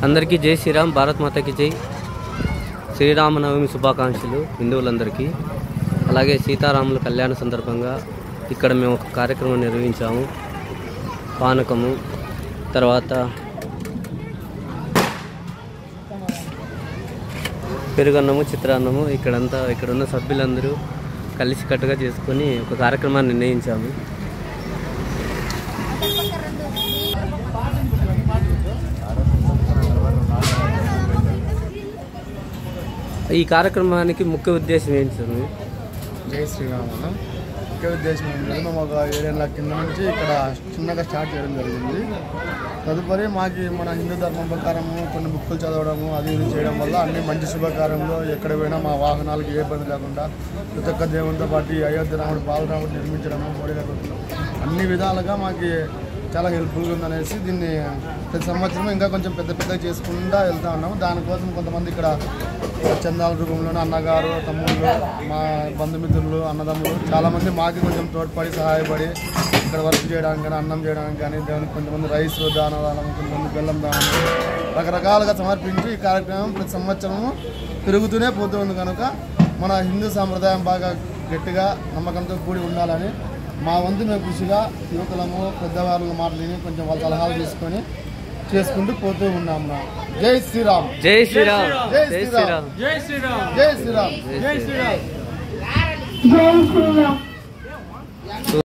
అందరికీ జై శ్రీరామ్, భారత్ మాతకి జై. శ్రీరామనవమి శుభాకాంక్షలు హిందువులందరికీ. అలాగే సీతారాముల కళ్యాణ సందర్భంగా ఇక్కడ మేము ఒక కార్యక్రమం నిర్వహించాము. పానకము, తర్వాత పెరుగన్నము, చిత్రాన్నము ఇక్కడున్న సభ్యులందరూ కలిసికట్టుగా చేసుకొని ఒక కార్యక్రమాన్ని నిర్ణయించాము. ఈ కార్యక్రమానికి ముఖ్య ఉద్దేశం ఏంటి సార్? జై శ్రీరామ్. ముఖ్య ఉద్దేశం ఏంటంటే మేము ఒక 7 ఏళ్ళ కింద నుంచి ఇక్కడ చిన్నగా స్టార్ట్ చేయడం జరిగింది. తదుపరి మాకు మన హిందూ ధర్మం ప్రకారము కొన్ని బుక్కులు చదవడము అది ఇది చేయడం వల్ల అన్ని మంచి శుభకార్యంలో ఎక్కడ పోయినా మా వాహనాలకు ఏ ఇబ్బంది లేకుండా ప్రతి ఒక్క దేవునితో పాటు అయోధ్య రాముడు బాలరాముడు నిర్మించడము అన్ని విధాలుగా మాకు చాలా హెల్ప్ఫుల్గా ఉందనేసి దీన్ని ప్రతి సంవత్సరం ఇంకా కొంచెం పెద్దగా చేసుకుంటూ వెళ్తూ ఉన్నాము. దానికోసం కొంతమంది ఇక్కడ చందాల రూపంలోనే అన్నగారు, తమ్ముళ్ళు, మా బంధుమిత్రులు, అన్నదమ్ములు చాలామంది మాకు కొంచెం తోడ్పడి సహాయపడి ఇక్కడ వర్క్ చేయడానికి కానీ, అన్నం చేయడానికి కానీ, దేవునికి కొంతమంది రైస్ దానం, కొంతమంది బెల్లం దానం రకరకాలుగా సమర్పించి ఈ కార్యక్రమం ప్రతి సంవత్సరము పెరుగుతూనే పోతూ ఉంది. కనుక మన హిందూ సాంప్రదాయం బాగా గట్టిగా నమ్మకంతో కూడి ఉండాలని మా వంతు మేము కృషిగా యువకులము పెద్దవాళ్ళ మాటలని కొంచెం వాళ్ళ సలహాలు తీసుకొని చేసుకుంటూ పోతూ ఉన్నాము. జై శ్రీరామ్, జై శ్రీరామ్, జై శ్రీరామ్, జై శ్రీరామ్, జై శ్రీరామ్, జై శ్రీరామ్, జై శ్రీరామ్.